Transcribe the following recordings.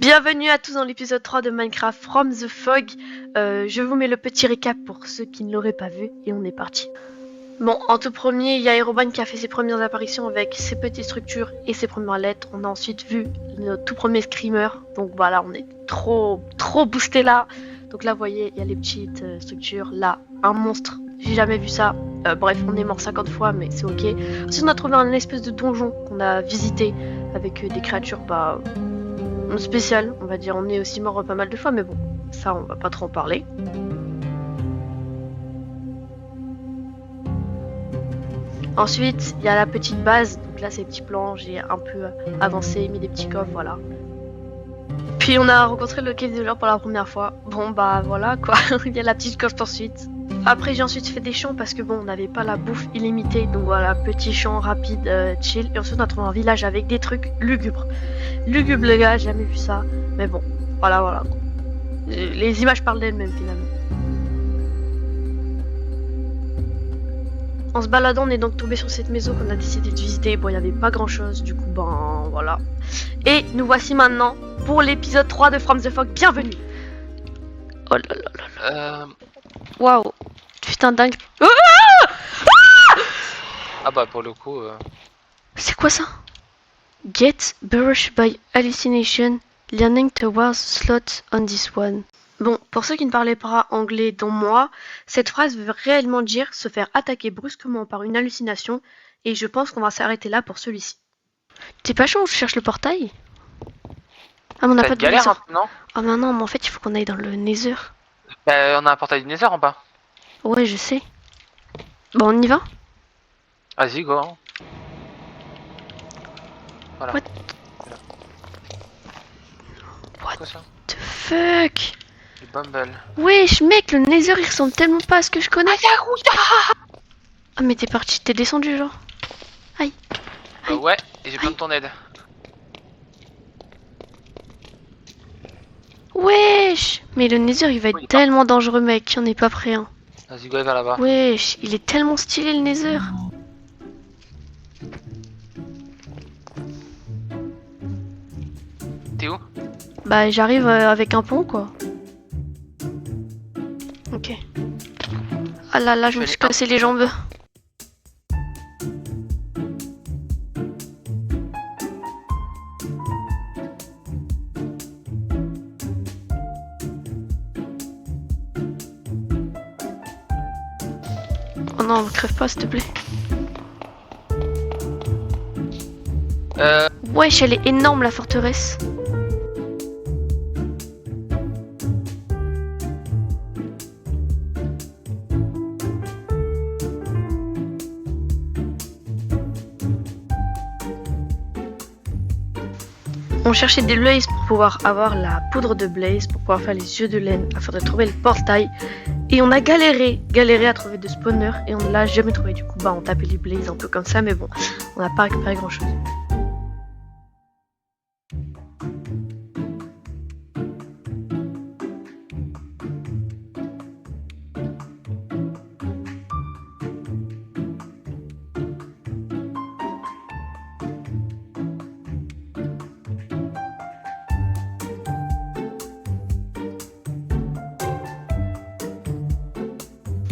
Bienvenue à tous dans l'épisode 3 de Minecraft From the Fog. Je vous mets le petit récap pour ceux qui ne l'auraient pas vu et on est parti. Bon, en tout premier, il y a Herobrine qui a fait ses premières apparitions avec ses petites structures et ses premières lettres. On a ensuite vu notre tout premier screamer. Donc voilà, on est trop boosté là. Donc là, vous voyez, il y a les petites structures. Là, un monstre. J'ai jamais vu ça. Bref, on est mort 50 fois, mais c'est ok. Ensuite, on a trouvé un espèce de donjon qu'on a visité avec des créatures, spécial, on va dire. On est aussi mort pas mal de fois, mais bon, ça on va pas trop en parler. Ensuite, il y a la petite base, donc là c'est les petits plans, j'ai un peu avancé, mis des petits coffres, voilà. Puis on a rencontré le cave dealer pour la première fois. Bon bah voilà quoi, il y a la petite coffre ensuite. Après j'ai ensuite fait des champs parce que bon on n'avait pas la bouffe illimitée, donc voilà, petit champ rapide, chill. Et ensuite on a trouvé un village avec des trucs lugubres. Lugubre les gars, j'ai jamais vu ça. Mais bon, voilà. Les images parlent d'elles-mêmes finalement. En se baladant, on est donc tombé sur cette maison qu'on a décidé de visiter. Bon, il n'y avait pas grand chose, du coup, voilà. Et nous voici maintenant pour l'épisode 3 de From the Fog. Bienvenue. Oh là là. Waouh. Putain, dingue. Ah bah pour le coup... C'est quoi ça? Get brushed by hallucination, learning towards slot on this one. Bon, pour ceux qui ne parlaient pas anglais dont moi, cette phrase veut réellement dire se faire attaquer brusquement par une hallucination, et je pense qu'on va s'arrêter là pour celui-ci. T'es pas chaud, je cherche le portail? Ah mais on n'a pas de galère, hein, non? Ah mais non, mais en fait il faut qu'on aille dans le Nether. Bah on a un portail du Nether en bas. Ouais, je sais. Bon, on y va? Vas-y, go. Hein. Voilà. What Quoi ça? the fuck? Les Bumble. Wesh mec, le Nether il ressemble tellement pas à ce que je connais. Ah mais t'es parti, t'es descendu genre. Aïe. Ouais, et j'ai besoin de ton aide. Wesh. Mais le Nether il va être tellement dangereux mec, on n'est pas prêt hein. Vas-y, go vers là-bas. Wesh, il est tellement stylé le Nether. T'es où? Bah j'arrive avec un pont quoi. Ok. Ah là, je me suis cassé les jambes. Oh non, crève pas s'il te plaît. Wesh, elle est énorme la forteresse. On cherchait des blazes pour pouvoir avoir la poudre de blaze, pour pouvoir faire les yeux de laine, afin de trouver le portail. Et on a galéré à trouver de spawner et on ne l'a jamais trouvé. Du coup, on tapait les blazes un peu comme ça, mais bon, on n'a pas récupéré grand chose.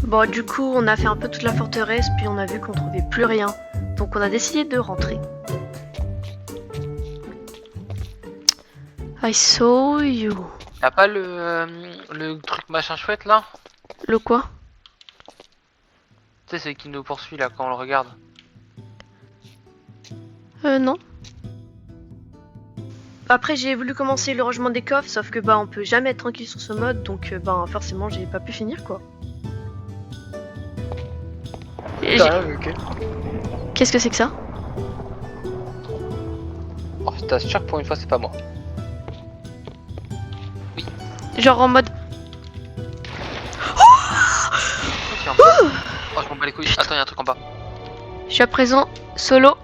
Bon, du coup, on a fait un peu toute la forteresse, puis on a vu qu'on trouvait plus rien. Donc on a décidé de rentrer. I saw you. Y'a pas le truc machin chouette là? Le quoi? Tu sais, c'est qui nous poursuit là quand on le regarde. Non. Après, j'ai voulu commencer le rangement des coffres, sauf que on peut jamais être tranquille sur ce mode, donc forcément, j'ai pas pu finir quoi. Ok. Qu'est-ce que c'est que ça? Oh, je t'assure que pour une fois, c'est pas moi. Oui. Genre en mode... Oh, je m'en bats les couilles. Attends, y'a un truc en bas. Je suis à présent solo,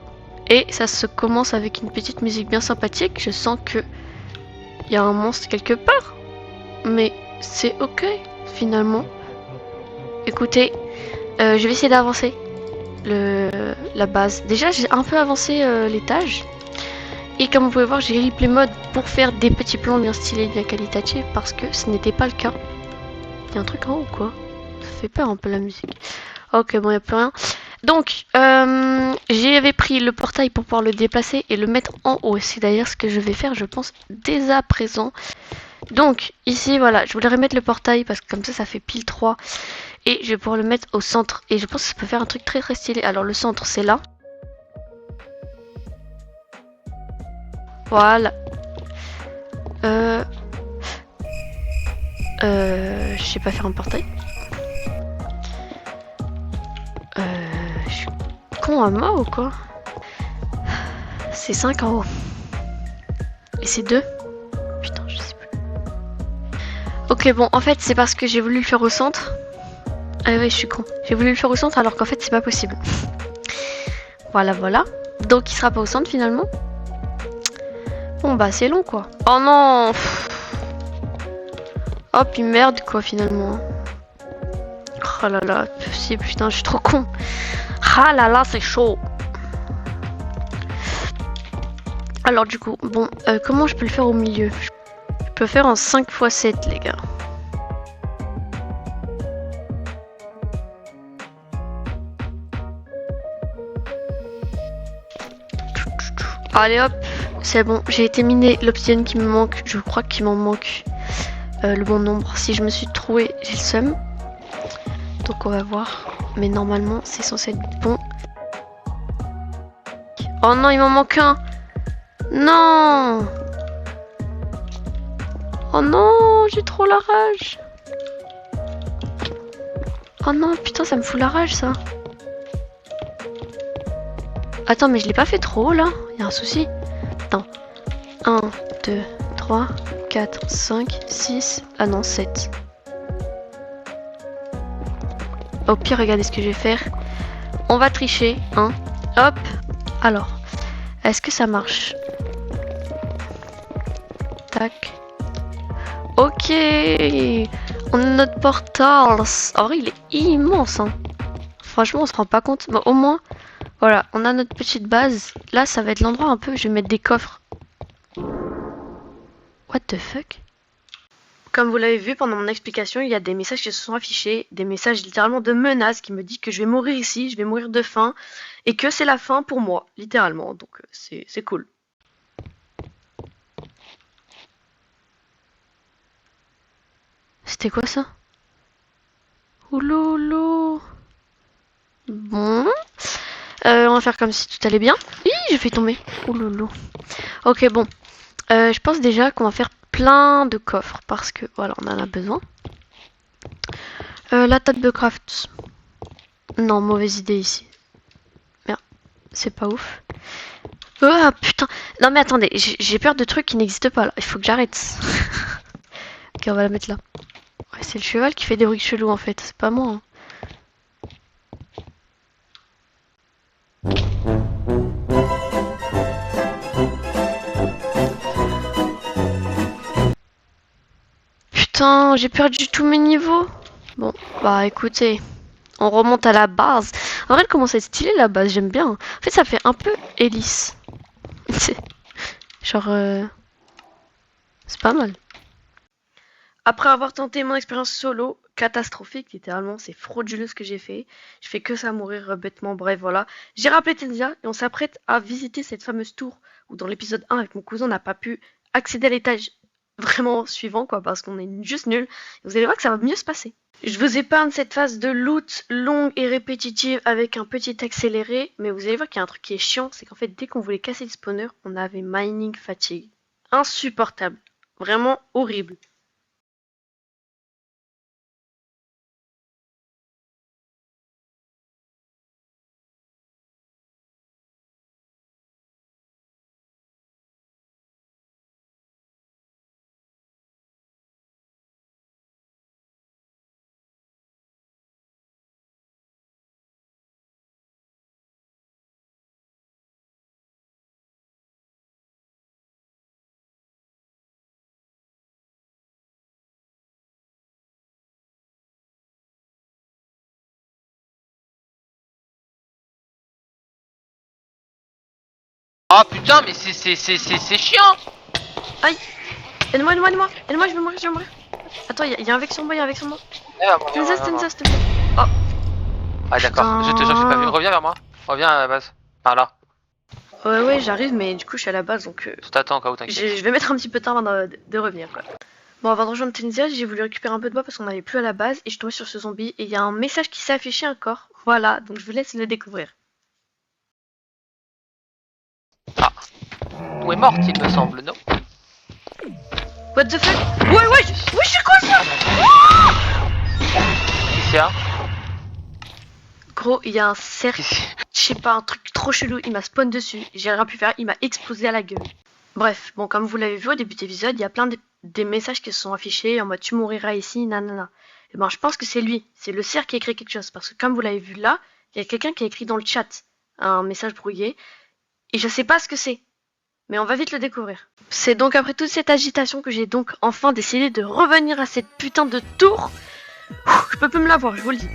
et ça se commence avec une petite musique bien sympathique. Je sens que il y a un monstre quelque part, mais c'est ok finalement. Écoutez, je vais essayer d'avancer la base. Déjà j'ai un peu avancé l'étage Et comme vous pouvez voir, j'ai replay mode pour faire des petits plans bien stylés, bien qualitatifs, parce que ce n'était pas le cas. Il y a un truc en haut ou quoi? Ça fait peur un peu la musique. Ok, bon, il n'y a plus rien. Donc, j'avais pris le portail pour pouvoir le déplacer et le mettre en haut. C'est d'ailleurs ce que je vais faire, je pense, dès à présent. Donc, ici, voilà, je voulais remettre le portail parce que comme ça fait pile 3. Et je vais pouvoir le mettre au centre. Et je pense que ça peut faire un truc très très stylé. Alors, le centre, c'est là. Voilà. Je sais pas faire un portail. Je suis con à mort ou quoi? C'est 5 en haut. Et c'est 2. Putain, je sais plus. Ok, bon, en fait, c'est parce que j'ai voulu le faire au centre. Ah ouais, je suis con. J'ai voulu le faire au centre alors qu'en fait, c'est pas possible. Voilà, voilà. Donc, il sera pas au centre finalement. Bon, bah, c'est long quoi. Oh non! Oh, puis merde quoi finalement. Oh là là, si, putain, je suis trop con. Ah là là, c'est chaud. Alors, du coup, bon, comment je peux le faire au milieu? Je peux faire en 5 x 7, les gars. Allez hop, c'est bon, j'ai été miner l'obsidienne qui me manque. Je crois qu'il m'en manque le bon nombre. Si je me suis trouvé, j'ai le seum. Donc on va voir. Mais normalement, c'est censé être bon. Oh non, il m'en manque un. Non. Oh non, j'ai trop la rage. Oh non, putain, ça me fout la rage ça. Attends, mais je l'ai pas fait trop haut là. Il y a un souci. Attends. 1, 2, 3, 4, 5, 6. Ah non, 7. Au pire, regardez ce que je vais faire. On va tricher, hein. Hop. Alors, est-ce que ça marche? Tac. Ok. On a notre portal. En vrai, il est immense, hein. Franchement, on se rend pas compte. Bon, au moins, voilà, on a notre petite base. Là, ça va être l'endroit un peu où je vais mettre des coffres. What the fuck? Comme vous l'avez vu pendant mon explication, il y a des messages qui se sont affichés, des messages littéralement de menaces qui me disent que je vais mourir ici, je vais mourir de faim, et que c'est la fin pour moi, littéralement. Donc c'est cool. C'était quoi ça? Ouloulou. Bon. On va faire comme si tout allait bien. Hi, je fais tomber. Ouloulou. Ok, bon. Je pense déjà qu'on va faire plein de coffres parce que voilà, on en a besoin. La table de craft. Non, mauvaise idée ici. Merde, c'est pas ouf. Oh putain. Non mais attendez, j'ai peur de trucs qui n'existent pas là. Il faut que j'arrête. Ok, on va la mettre là. Ouais, c'est le cheval qui fait des bruits chelous en fait. C'est pas moi. Hein. Putain, j'ai perdu tous mes niveaux. Bon, bah écoutez, on remonte à la base. En vrai, elle commence à être stylée la base, j'aime bien. En fait, ça fait un peu hélice. Genre, c'est pas mal. Après avoir tenté mon expérience solo, catastrophique, littéralement, c'est frauduleux ce que j'ai fait. Je fais que ça mourir bêtement, bref, voilà. J'ai rappelé Tenzia et on s'apprête à visiter cette fameuse tour où dans l'épisode 1 avec mon cousin on n'a pas pu accéder à l'étage vraiment suivant, quoi, parce qu'on est juste nul. Vous allez voir que ça va mieux se passer. Je vous épargne cette phase de loot longue et répétitive avec un petit accéléré, mais vous allez voir qu'il y a un truc qui est chiant, c'est qu'en fait dès qu'on voulait casser le spawner, on avait mining fatigue. Insupportable. Vraiment horrible. Oh putain, mais c'est chiant. Aide-moi, je vais mourir. Attends, y'a un avec sur moi, Tenza, s'il te plaît. Ah d'accord, je te jure, j'ai pas vu. Reviens vers moi. Reviens à la base. Par là. Ouais, j'arrive, mais du coup, je suis à la base, donc Je t'attends au cas où, t'inquiète. je vais mettre un petit peu de temps avant de revenir, quoi. Bon, avant de rejoindre Tenzia, j'ai voulu récupérer un peu de bois parce qu'on n'avait plus à la base, et je suis tombée sur ce zombie, et il y a un message qui s'est affiché encore. Voilà, donc je vous laisse le découvrir. Où est morte, il me semble, non? What the fuck? Ouais, c'est quoi ça? Ici, hein? Gros, il y a un cercle, Ici. je sais pas, un truc trop chelou, il m'a spawn dessus, j'ai rien pu faire, il m'a explosé à la gueule. Bref, bon, comme vous l'avez vu au début de l'épisode, il y a plein des messages qui se sont affichés en mode tu mouriras ici, nanana. Et ben, je pense que c'est lui, c'est le cerf qui a écrit quelque chose, parce que comme vous l'avez vu là, il y a quelqu'un qui a écrit dans le chat un message brouillé, et je sais pas ce que c'est, mais on va vite le découvrir. C'est donc après toute cette agitation que j'ai donc enfin décidé de revenir à cette putain de tour. Je peux plus me la voir, je vous le dis.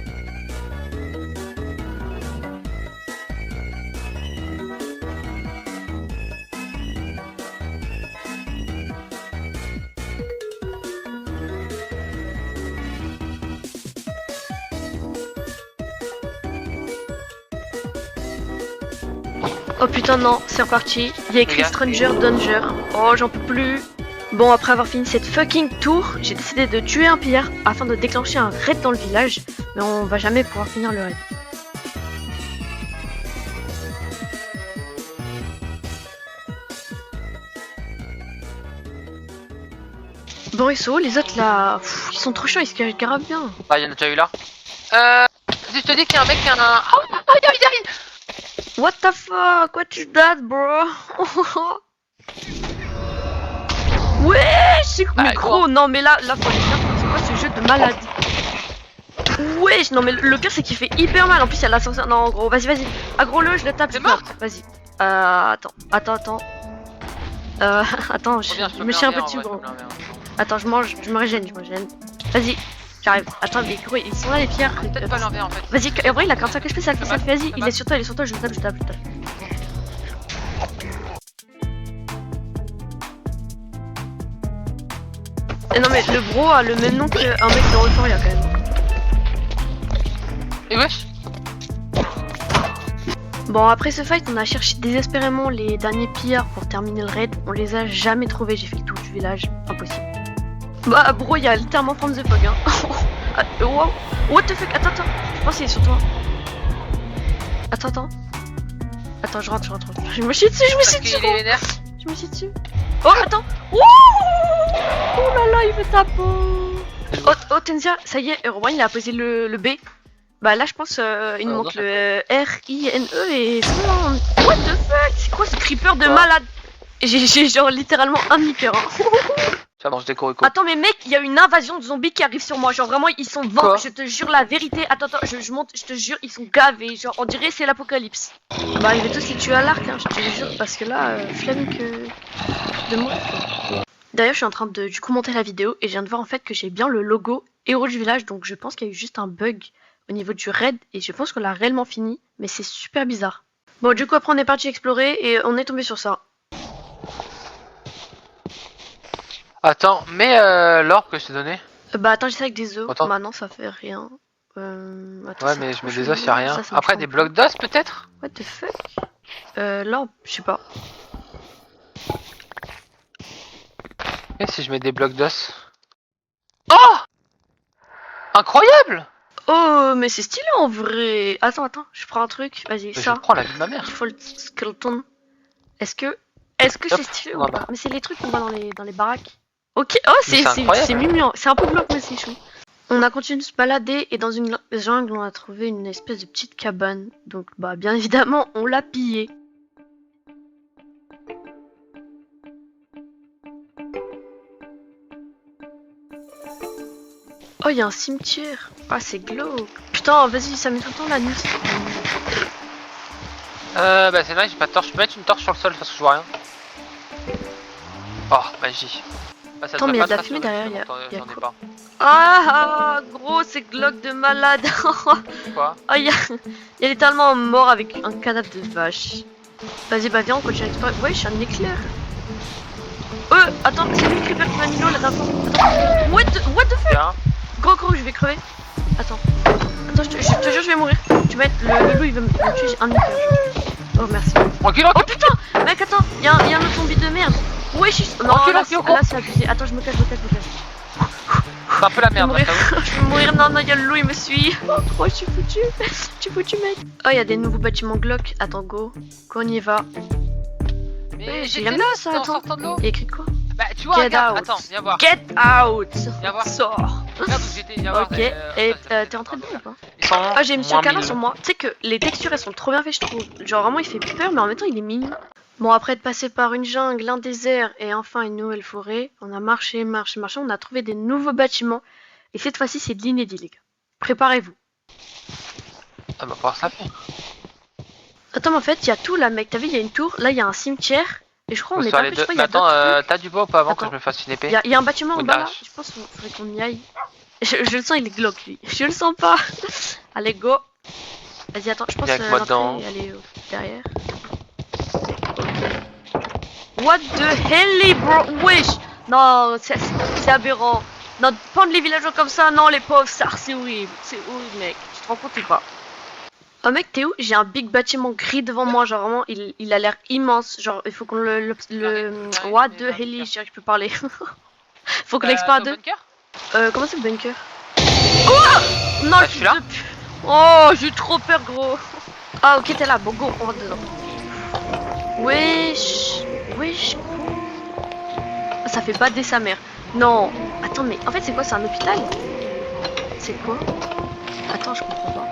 Oh putain non, c'est reparti. Il y a écrit Stranger Danger. Oh j'en peux plus. Bon, après avoir fini cette fucking tour, j'ai décidé de tuer un pillard afin de déclencher un raid dans le village. Mais on va jamais pouvoir finir le raid. Bon, ils sont où les autres là? Pff, ils sont trop chiants, ils se cachent grave bien. Ah, y'en a déjà eu là. Si je te dis qu'il y a un mec qui a un... Oh, David. What the fuck? What is that, bro? Ouais, c'est mais gros, non mais là faut aller faire. C'est quoi ce jeu de malade? Wesh, non mais le pire c'est qu'il fait hyper mal. En plus il y a l'ascenseur. Non gros, vas-y. Aggro-le, je le tape. C'est mort. Vas-y. Attends. Attends, je me chie un peu dessus, gros. Attends, je me régène. Vas-y, j'arrive. Attends, mais gros, ils sont là les pierres. Peut-être pas l'envers en fait. Vas-y, en vrai il a 45 HP, ça le fait. Vas-y, il est sur toi, je le tape. Et non mais le bro a le même nom qu'un mec de Rotoria quand même. Et wesh. Bon, après ce fight, on a cherché désespérément les derniers pillards pour terminer le raid. On les a jamais trouvés, j'ai fait le tour du village, impossible. Bah bro, il y a littéralement From the Fog, hein. Wow. What the fuck? Attends, je pense qu'il est sur toi. Attends, je rentre. Je me chie dessus, Je me chie dessus. Oh, attends. Oh là là, il fait ta peau. Oh, Tenzia, ça y est, Erwan, il a posé le B. Bah là, je pense il nous manque le R-I-N-E et c'est bon. What the fuck? C'est quoi ce creeper de malade? J'ai genre littéralement un hyper. Ça mange des coricots. Attends, mais mec, il y a une invasion de zombies qui arrive sur moi. Genre vraiment, ils sont 20. Je te jure la vérité. Attends, je monte, je te jure, ils sont gavés. Genre, on dirait c'est l'apocalypse. Bah, je vais tous les tuer à l'arc, hein, je te jure, parce que là, flemme de moi. D'ailleurs, je suis en train de du coup monter la vidéo et je viens de voir en fait que j'ai bien le logo héros du village. Donc, je pense qu'il y a eu juste un bug au niveau du raid et je pense qu'on l'a réellement fini. Mais c'est super bizarre. Bon, du coup, après, on est parti explorer et on est tombé sur ça. Attends, mais l'orbe que je t'ai donné. Bah attends, j'essaie avec des os. Attends. Bah non, ça fait rien. Attends, ouais, mais je mets des os, y'a rien. Ça après, des blocs d'os peut-être. What the fuck? L'orbe, je sais pas. Et si je mets des blocs d'os? Oh! Incroyable! Oh, mais c'est stylé en vrai. Attends, je prends un truc. Vas-y, ça. Je prends la vie de ma mère. Default skeleton. Est-ce que c'est stylé ou pas? Mais c'est les trucs qu'on voit dans les baraques. Ok, oh, c'est mignon. C'est un peu glauque, mais c'est chou. On a continué de se balader et dans une jungle, on a trouvé une espèce de petite cabane. Donc, bah, bien évidemment, on l'a pillée. Oh, il y a un cimetière. Ah, c'est glauque. Putain, vas-y, ça met tout le temps la nuit. Bah c'est nice, j'ai pas de torche. Je peux mettre une torche sur le sol parce que je vois rien. Oh, magie. Ah, ça attends, mais il y a de la fumée derrière, y a quoi? Ah, gros, c'est glauque de malade. Quoi? Oh, il y a littéralement un mort avec un cadavre de vache. Vas-y, bah viens, on continue à explorer. Ouais, je suis un éclair. Attends, c'est lui le creeper qui m'a mis l'eau la dernière fois. Attends, what the fuck? Tiens. Gros, je vais crever. Attends, je te jure, je vais mourir. Tu vas être le loup, il va me tuer, j'ai un éclair. Oh, merci. Tranquille, Oh putain, mec, attends, y'a un autre zombie de merde. Ouais, je suis. Non, là, c'est abusé. Attends, je me cache. c'est un peu la merde, là, Je vais mourir, non, y'a le loup, il me suit. Oh, je suis foutu, mec. Oh, y'a des nouveaux bâtiments Glock. Attends, go, on y va. Mais j'ai j'étais là, là, ça, en attends. sortant de l'eau. Y'a écrit quoi? Bah, tu vois, Get regarde, out. attends, viens voir. Get out. Viens voir. Sors. Regarde où j'étais, viens voir. Ok, et t'es rentré dedans ou pas? Ils sont Ah, j'ai mis moins ce canard 1000. sur moi. Tu sais que les textures elles sont trop bien faites, je trouve. Genre vraiment il fait peur, mais en même temps il est mignon. Bon, après de passer par une jungle, un désert et enfin une nouvelle forêt, on a marché, on a trouvé des nouveaux bâtiments. Et cette fois-ci c'est de l'inédit, les gars. Préparez-vous. Ah bah, voir ça fait. Attends, mais en fait il y a tout là, mec. T'as vu, il y a une tour, là il y a un cimetière. Et je crois on est Sur pas les plus, deux. je crois, il y Mais a d'autres attends, trucs. t'as du bois ou pas avant que Attends. je me fasse une épée? Il y a un bâtiment en Ou de bas la là, hache. je pense qu'il faudrait qu'on y aille. Je le sens, il est glauque lui. Je le sens pas. Allez, go. Vas-y, attends, je pense Viens avec moi dedans. l'entrée, elle est derrière. What the hell, bro? Wesh! Non, c'est aberrant. Non, prendre les villageois comme ça, non, les pauvres, ça, c'est horrible. C'est horrible, mec. Tu te rends compte ou pas? Oh, mec, t'es où? J'ai un big bâtiment gris devant moi. Genre, vraiment, il a l'air immense. Genre, il faut qu'on What the hell, je dirais que je peux parler. Faut qu'on l'explore à deux. Comment c'est le bunker? Oh! Non, je suis là. Oh, j'ai trop peur, gros. Ah, ok, t'es là. Bon, go, on rentre dedans. Wesh. Ça fait bader sa mère. Non. Attends, mais en fait, c'est quoi? C'est un hôpital? C'est quoi? Attends, je comprends pas.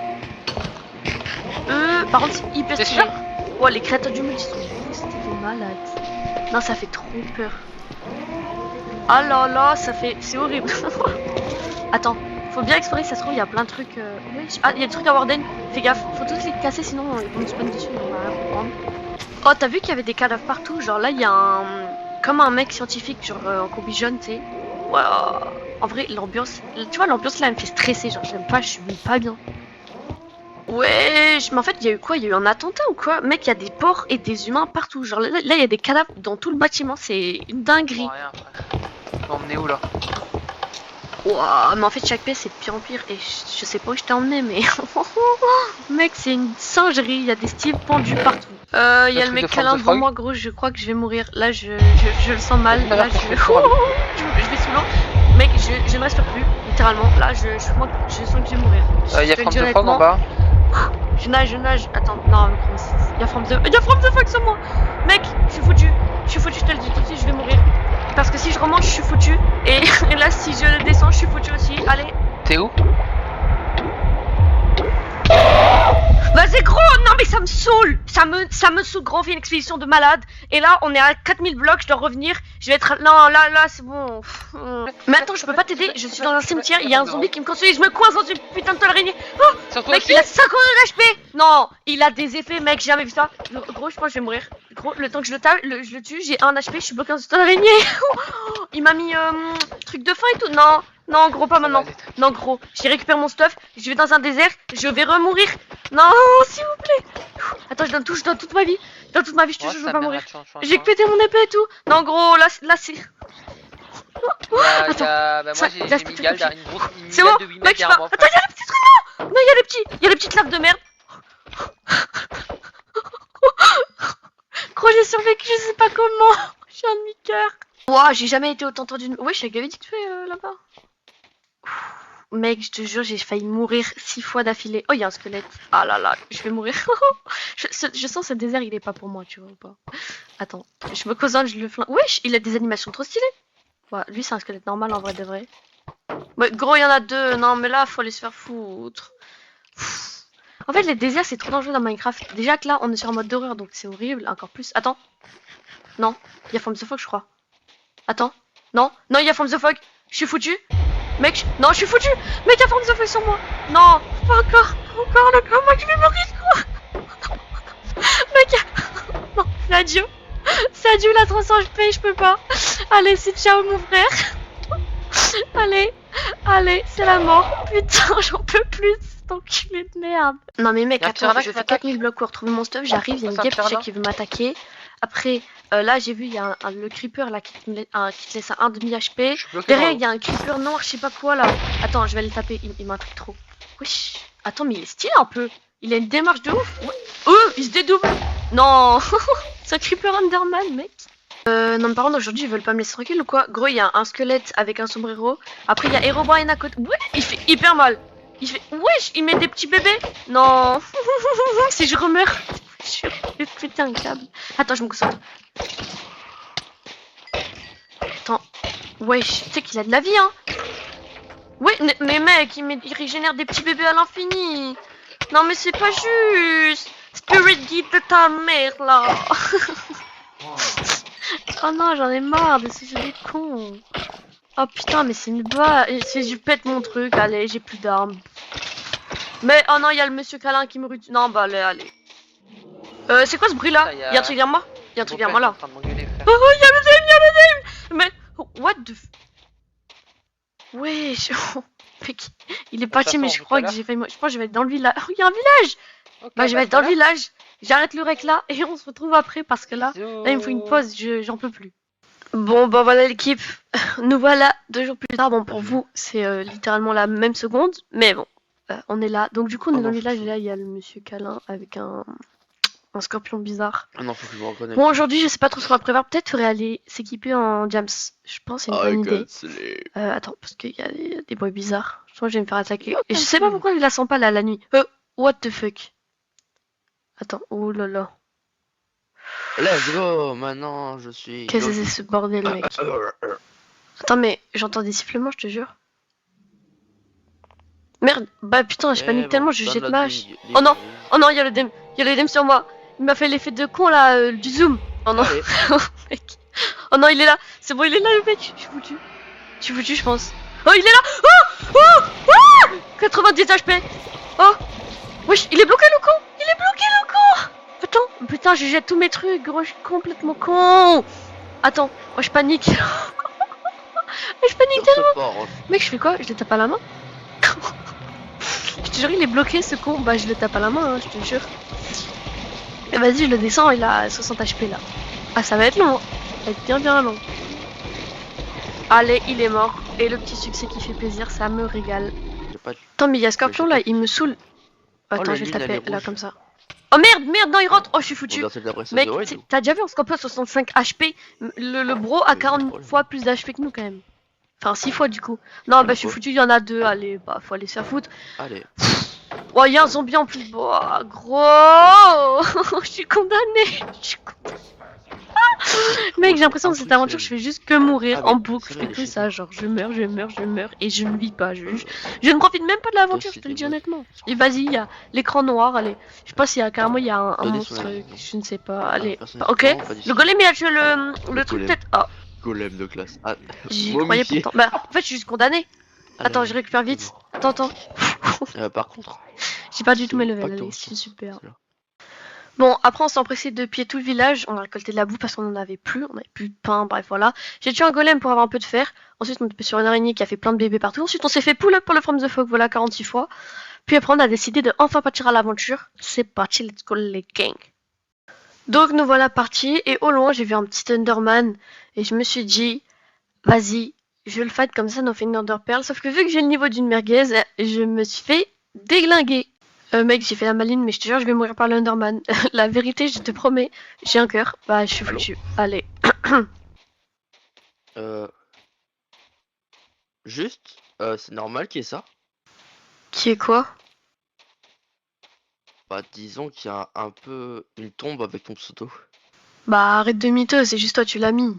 Par contre, c'est hyper T'es stylé. sûr? Ouais, les créateurs du monde, ils sont c'était des malades. Non, ça fait trop peur. Ah là là, c'est horrible. Attends, faut bien explorer, ça se trouve, il y a plein de trucs. Oui, ah, il y a des trucs à Warden. Fais gaffe, faut tous les casser, sinon ils vont nous spawn dessus, on va rien comprendre. Oh, t'as vu qu'il y avait des cadavres partout? Genre là, il y a un. Comme un mec scientifique, genre en combi jaune, tu sais. Ouais, en vrai, l'ambiance. Tu vois, l'ambiance là, elle me fait stresser. Genre, j'aime pas, je suis pas bien. Ouais, mais en fait, il y a eu quoi? Il y a eu un attentat ou quoi? Mec, il y a des porcs et des humains partout. Genre là, il y a des cadavres dans tout le bâtiment. C'est une dinguerie. Rien, frère. Tu vas emmener où là? Ouah, mais en fait, chaque pièce c'est de pire en pire. Et je sais pas où je t'ai emmené, mais. Mec, c'est une singerie. Il y a des styles pendus partout. Il y a le mec câlin devant moi, gros. Je crois que je vais mourir. Là, je le sens mal. Là, je vais sous l'eau. Mec, je ne respire plus. Littéralement. Là, je sens que je vais mourir. Il y a From the Frog en bas. Je nage. Attends, non, il y a From the Frog sur moi. Mec, je suis foutu, je te le dis tout de suite, je vais mourir. Parce que si je remonte, je suis foutu. Et là, si je descends, je suis foutu aussi. Allez. T'es où? Vas-y, gros, non mais ça me saoule. Ça me saoule, gros, on fait une expédition de malade. Et là, on est à 4000 blocs, je dois revenir. Je vais être... Non, là, c'est bon. Mais attends, je peux pas t'aider, je suis dans un cimetière, il y a un zombie qui me construit, je me coince dans une putain de toile araignée. Oh, mec, il a 50 de HP. Non, il a des effets, mec, j'ai jamais vu ça. Gros, je pense que je vais mourir. Gros, le temps que je le tue, j'ai 1 HP, je suis bloqué dans une toile araignée. Il m'a mis truc de faim et tout. Non, gros, pas maintenant. Non, gros, j'ai récupéré mon stuff, je vais dans un désert, je vais remourir. Non, s'il vous plaît. Attends, je donne toute ma vie. Dans toute ma vie, je te jure, je veux pas mourir. J'ai pété mon épée et tout. Non, gros, là c'est... Attends, bah moi j'ai mis Gal derrière une grosse c'est bon, de 8 mec, mètres. attends, il y a les petits trucs là. Non, il y a les petites larves de merde. Gros, j'ai survécu, je sais pas comment. Je suis un demi-cœur. Ouah, j'ai jamais été autant tendu. Ouais, je suis gavé vite fait là-bas. Mec, je te jure, j'ai failli mourir 6 fois d'affilée. Oh, il y a un squelette. Ah là là, je vais mourir. je sens ce désert, il est pas pour moi, tu vois ou pas. Attends, je me concentre, je le flingue. Wesh, il a des animations trop stylées. Ouais, lui, c'est un squelette normal en vrai de vrai. Ouais, gros, il y en a 2. Non, mais là, faut aller se faire foutre. En fait, les déserts, c'est trop dangereux dans Minecraft. Déjà que là, on est sur un mode d'horreur, donc c'est horrible. Encore plus. Attends. Non, il y a From the Fog, je crois. Attends. Non, il y a From the Fog. Je suis foutu. Mec, non, je suis foutu. Mec, il y a From the Fog sur moi. Non, pas encore. Mec, je vais mourir, quoi. Mec, non, c'est adieu. C'est adieu la 300 HP, je peux pas. Allez, c'est ciao, mon frère. Allez, c'est la mort. Putain, j'en peux plus. cet enculé de merde. Non mais mec, Y'a un attends, tyrannosaure je qui fais m'attaque. 4000 blocs pour retrouver mon stuff, j'arrive, il y a Oh, une c'est un guêpe tyrannosaure. qui veut m'attaquer. Après, là j'ai vu, il y a le creeper là qui te laisse à 1 demi HP. Je suis bloqué Derrière, dans il y a un creeper noir, je sais pas quoi là. Attends, je vais le taper, il m'intrigue trop. Wesh. Attends, mais il est stylé un peu. Il a une démarche de ouf. Ouais. Il se dédouble. Non. C'est un creeper Enderman, mec. Non, mais par contre, aujourd'hui, ils veulent pas me laisser tranquille ou quoi? Gros, il y a un squelette avec un sombrero. Après, il y a Herobrine à côté. Ouais, il fait hyper mal. Il fait. Wesh, il met des petits bébés. Non. Si je remeurs. Je vais péter un câble. Attends, je me concentre. Attends. Wesh, tu sais qu'il a de la vie, hein. Ouais, mais mec, il régénère des petits bébés à l'infini. Non, mais c'est pas juste. Spirit guide de ta mère, là. Oh non, j'en ai marre de ce jeu de con. Oh putain, mais c'est une balle. Je pète mon truc, allez, j'ai plus d'armes. Mais oh non, il y a le monsieur câlin qui me rue. Non, bah allez. C'est quoi ce bruit là? Ça, Il y a un truc derrière moi? Il y a un truc derrière moi là. En train de m'engueuler, frère. Oh, il y a le dame, il y a le dame. Mais oh, what the wesh. Mec, il est parti, façon, mais je tout crois à que l'heure. j'ai failli. Je pense que je vais être dans le village. Oh, il y a un village. Ok, Bah, je vais être tout dans à le village. J'arrête le rec là et on se retrouve après parce que là, l'heure. il me faut une pause. J'en peux plus. Bon, bah voilà l'équipe. Nous voilà 2 jours plus tard. Bon, pour vous, c'est littéralement la même seconde, mais bon, on est là. Donc du coup, on est dans le village et là, il y a le monsieur câlin avec un scorpion bizarre. Ah non, faut que je me reconnecte. Bon, aujourd'hui, je sais pas trop ce qu'on va prévoir. Peut-être faudrait aller s'équiper en jams. Je pense que c'est une bonne idée. Attends, parce qu'il y a des bruits bizarres. Je pense que je vais me faire attaquer. Et je sais pas pourquoi je la sens pas là la nuit. What the fuck? Attends, oh là là. Let's go, maintenant je suis. Qu'est-ce que c'est ce bordel, mec? Attends, mais j'entends des sifflements, je te jure. Merde, bah putain, je panique tellement, je jette ma hache. Oh non, oh non, il y a le dem. Il y a le dem sur moi. Il m'a fait l'effet de con là, du zoom. Oh non, mec. Oh non, il est là. C'est bon, il est là le mec. Je suis foutu. Je suis foutu, je pense. Oh, il est là. Oh, 90 HP. Oh, wesh, il est bloqué le con. Il est bloqué le con. Attends, putain, je jette tous mes trucs, gros, je suis complètement con. Attends, oh, je panique. Je panique tellement. Mec, je fais quoi? Je le tape à la main? Je te jure, il est bloqué ce con. Bah, je le tape à la main, hein, je te jure. Et vas-y, je le descends, il a 60 HP là. Ah, ça va être long. Ça va être bien long. Allez, il est mort. Et le petit succès qui fait plaisir, ça me régale. Attends, mais il y a Scorpion là, il me saoule. Attends, je vais taper là comme ça. Oh merde, non, il rentre. Oh, je suis foutu. Mec, t'as déjà vu un Scorpion 65 HP? Le bro a 40 fois plus d'HP que nous quand même. Enfin, 6 fois du coup. Non, bah je suis foutu, il y en a 2. Allez, bah faut aller se faire foutre. Allez. Oh, il y a un zombie en plus. Oh, gros. Je suis condamné. Mec, j'ai l'impression que cette aventure, je fais juste que mourir en boucle. Je fais que ça, genre je meurs et je ne vis pas. Je ne profite même pas de l'aventure, je te le dis honnêtement. Et vas-y, il y a l'écran noir, allez. Je sais pas s'il y a carrément il y a un monstre, je ne sais pas. Allez, ok. Le golem, il a tué le truc peut-être. Ah. Golem de classe. Ah, j'y croyais pourtant. Bah, en fait, je suis juste condamné. Attends, je récupère vite. Attends. Par contre, j'ai pas du tout mes levels, allez, c'est super. Bon, après on s'est empressé de piller tout le village, on a récolté de la boue parce qu'on en avait plus, on avait plus de pain, bref voilà. J'ai tué un golem pour avoir un peu de fer, ensuite on est tombé sur une araignée qui a fait plein de bébés partout, ensuite on s'est fait pull up pour le From the Fog, voilà 46 fois. Puis après on a décidé de enfin partir à l'aventure, c'est parti, let's go les gang. Donc nous voilà partis, et au loin j'ai vu un petit Enderman, et je me suis dit, vas-y, je vais le fight comme ça, on fait une Ender Pearl, sauf que vu que j'ai le niveau d'une merguez, je me suis fait déglinguer. Mec, j'ai fait la maline, mais je te jure, je vais mourir par l'Underman. La vérité, je te promets, j'ai un cœur. Bah, je suis foutu. Allez. Juste, c'est normal qu'il y ait ça. Qui est quoi? Bah, disons qu'il y a un peu une tombe avec ton pseudo. Bah, arrête de mythos, c'est juste toi, tu l'as mis.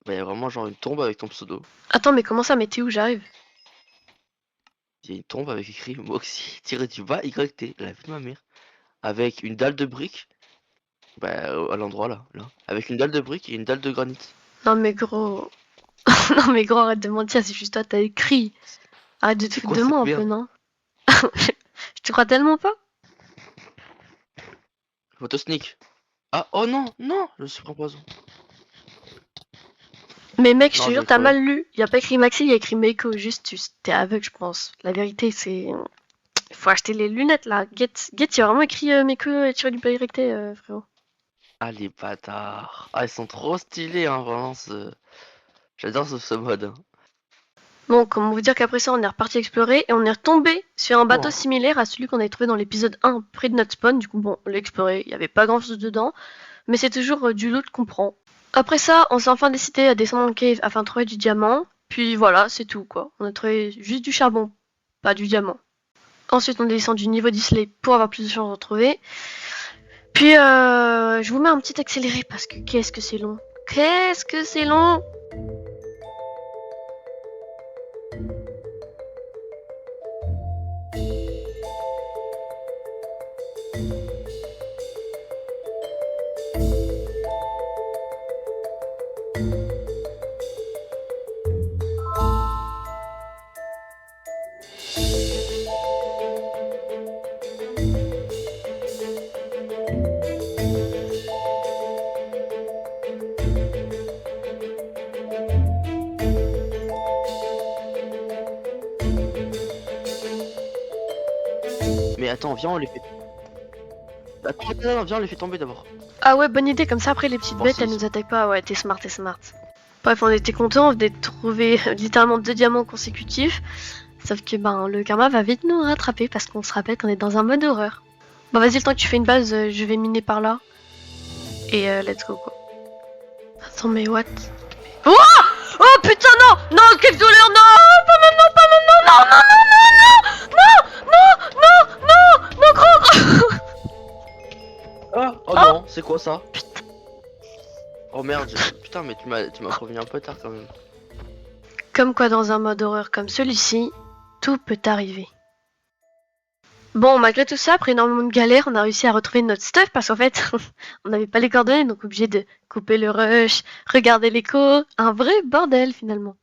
Bah, il y a vraiment genre une tombe avec ton pseudo. Attends, mais comment ça, mais t'es où? J'arrive. Il y a une tombe avec écrit Moxie tiré du bas YT, la vie de ma mère. Avec une dalle de briques. Bah, à l'endroit là. Avec une dalle de briques et une dalle de granit. Non, mais gros. Non, mais gros, arrête de mentir, c'est juste toi, t'as écrit. Arrête de te foutre de moi un peu, non? Je te crois tellement pas. Photo sneak. Ah, oh non, je suis pris en poison. Mais mec, je te Non, jure, j'ai t'as quoi? mal lu. Y a pas écrit Maxi, y a écrit Meiko. Juste, t'es aveugle, je pense. La vérité, c'est. Il faut acheter les lunettes là. Get, y a vraiment écrit Meiko tiré du bas érecté, frérot. Ah, les bâtards. Ah, ils sont trop stylés, hein, vraiment. J'adore ce mode. Hein. Bon, comment vous dire qu'après ça, on est reparti explorer et on est retombé sur un bateau Oh. similaire à celui qu'on avait trouvé dans l'épisode 1 près de notre spawn. Du coup, bon, on l'a exploré, il y avait pas grand chose dedans, mais c'est toujours du loot qu'on prend. Après ça, on s'est enfin décidé à descendre en cave afin de trouver du diamant. Puis voilà, c'est tout quoi. On a trouvé juste du charbon, pas du diamant. Ensuite, on est descendu niveau 10 slay pour avoir plus de chances de retrouver. Puis, je vous mets un petit accéléré parce que qu'est-ce que c'est long. Qu'est-ce que c'est long. Mais attends, viens, on les fait. Attends, viens, on les fait tomber d'abord. Ah ouais, bonne idée, comme ça après les petites Voir bêtes si- elles nous attaquent pas. Ouais, t'es smart, t'es smart. Bref, on était contents, on venait de trouver littéralement 2 diamants consécutifs. Sauf que ben le karma va vite nous rattraper parce qu'on se rappelle qu'on est dans un mode horreur. Bon vas-y, le temps que tu fais une base, je vais miner par là. Et let's go quoi. Attends mais what? Oh, oh putain non. Non, quelle douleur. Non, pas maintenant, pas maintenant. Non, non, non, non, non, non, non, non, non, gros. Ah, oh non, c'est quoi ça? Oh merde, putain, mais tu m'as prévenu un peu tard quand même. Comme quoi dans un mode horreur comme celui-ci, tout peut arriver. Bon, malgré tout ça, après énormément de galères, on a réussi à retrouver notre stuff parce qu'en fait, on n'avait pas les coordonnées, donc obligé de couper le rush, regarder l'écho, un vrai bordel finalement.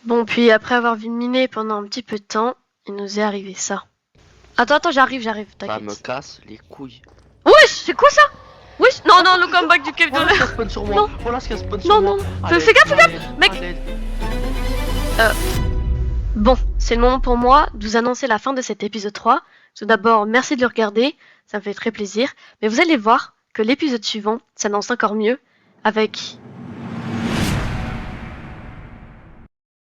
Bon, puis après avoir vu miner pendant un petit peu de temps, il nous est arrivé ça. Attends, j'arrive, Ça me t'inquiète. casse les couilles. Wesh, c'est quoi ça? Wesh, non, non, le comeback du cave de Voilà l'air. ce qu'elle spawn sur moi. Non. Voilà ce qu'elle spawn Non, sur non, moi. non. Fais gaffe, mec. Bon, c'est le moment pour moi de vous annoncer la fin de cet épisode 3. Tout d'abord, merci de le regarder, ça me fait très plaisir. Mais vous allez voir que l'épisode suivant s'annonce encore mieux, avec